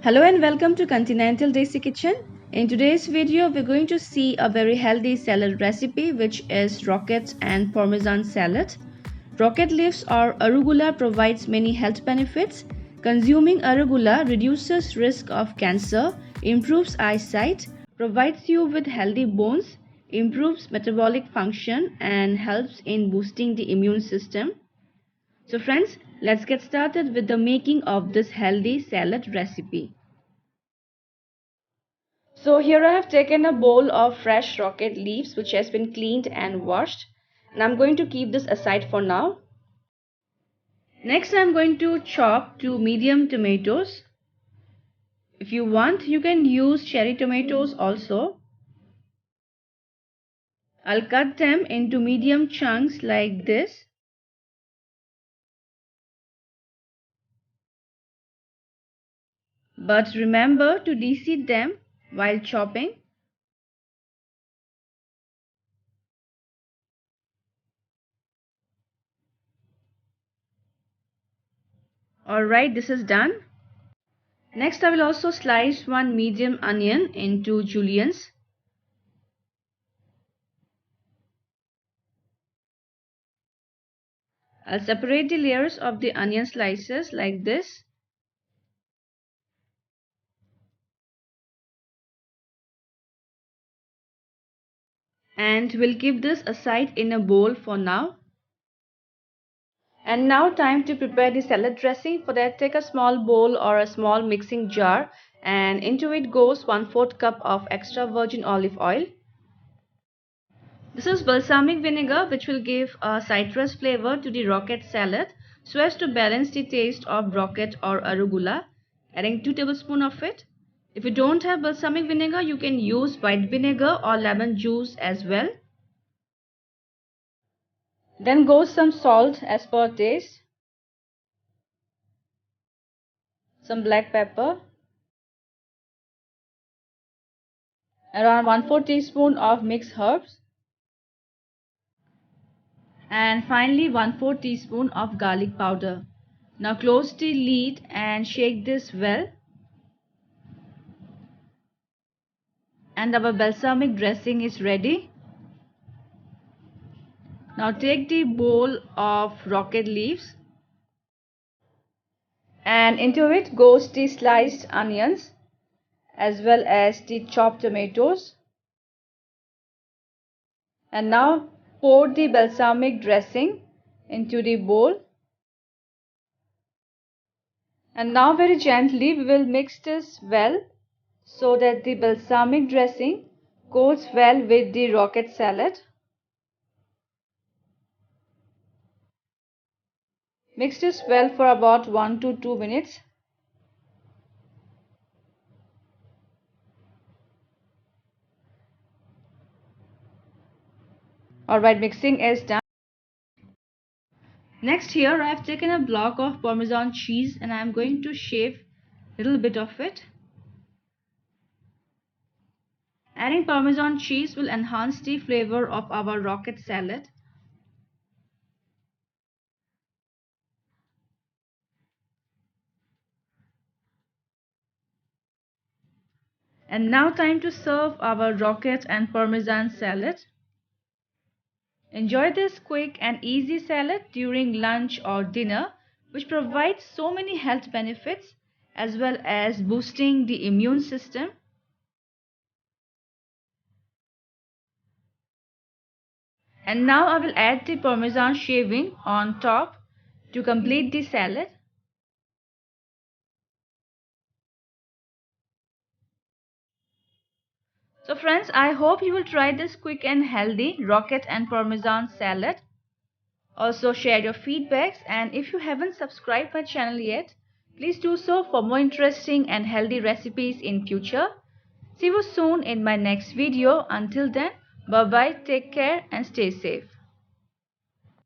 Hello and welcome to Continental Desi Kitchen. In today's video, we're going to see a very healthy salad recipe, which is rocket and Parmesan salad. Rocket leaves or arugula provides many health benefits. Consuming arugula reduces risk of cancer, improves eyesight, provides you with healthy bones, improves metabolic function, and helps in boosting the immune system. So friends, let's get started with the making of this healthy salad recipe. So here I have taken a bowl of fresh rocket leaves which has been cleaned and washed, and I'm going to keep this aside for now. Next I'm going to chop 2 medium tomatoes. If you want, you can use cherry tomatoes also. I'll cut them into medium chunks like this. But remember to de-seed them while chopping. Alright, this is done. Next I will also slice 1 medium onion into juliennes. I'll separate the layers of the onion slices like this. And we'll keep this aside in a bowl for now. And now time to prepare the salad dressing. For that, take a small bowl or a small mixing jar, and into it goes 1/4 cup of extra virgin olive oil. This is balsamic vinegar, which will give a citrus flavor to the rocket salad so as to balance the taste of rocket or arugula, adding 2 tablespoons of it. If you don't have balsamic vinegar, you can use white vinegar or lemon juice as well. Then goes some salt as per taste, some black pepper, around 1/4 teaspoon of mixed herbs, and finally 1/4 teaspoon of garlic powder. Now close the lid and shake this well. And our balsamic dressing is ready. Now take the bowl of rocket leaves, and into it goes the sliced onions as well as the chopped tomatoes. And now pour the balsamic dressing into the bowl. And now very gently we will mix this well so that the balsamic dressing goes well with the rocket salad. Mix this well for about 1 to 2 minutes. Alright, mixing is done. Next, here I have taken a block of Parmesan cheese and I am going to shave a little bit of it. Adding Parmesan cheese will enhance the flavor of our rocket salad. And now time to serve our rocket and Parmesan salad. Enjoy this quick and easy salad during lunch or dinner, which provides so many health benefits as well as boosting the immune system. And now I will add the Parmesan shaving on top to complete the salad. So friends, I hope you will try this quick and healthy rocket and Parmesan salad. Also share your feedbacks, and if you haven't subscribed my channel yet, please do so for more interesting and healthy recipes in future. See you soon in my next video. Until then, bye bye, take care and stay safe.